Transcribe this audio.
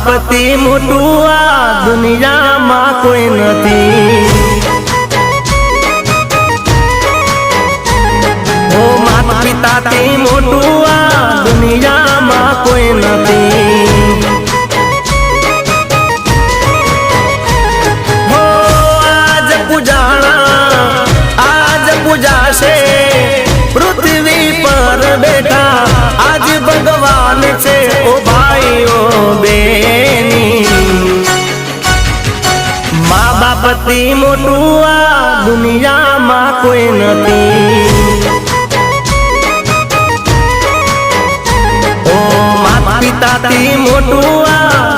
બાપથી મોટું આ દુનિયામાં કોઈ નથી। ઓ માતા પિતાથી મોટું આ દુનિયામાં કોઈ નથી। હો આજ પૂજાશે પૃથ્વી પર બેઠા આજ ભગવાન છે ઓ ભાઈઓ બેની। મા બાપથી મોટું આ દુનિયામાં કોઈ નથી। ઓ માતા પિતાથી મોટું આ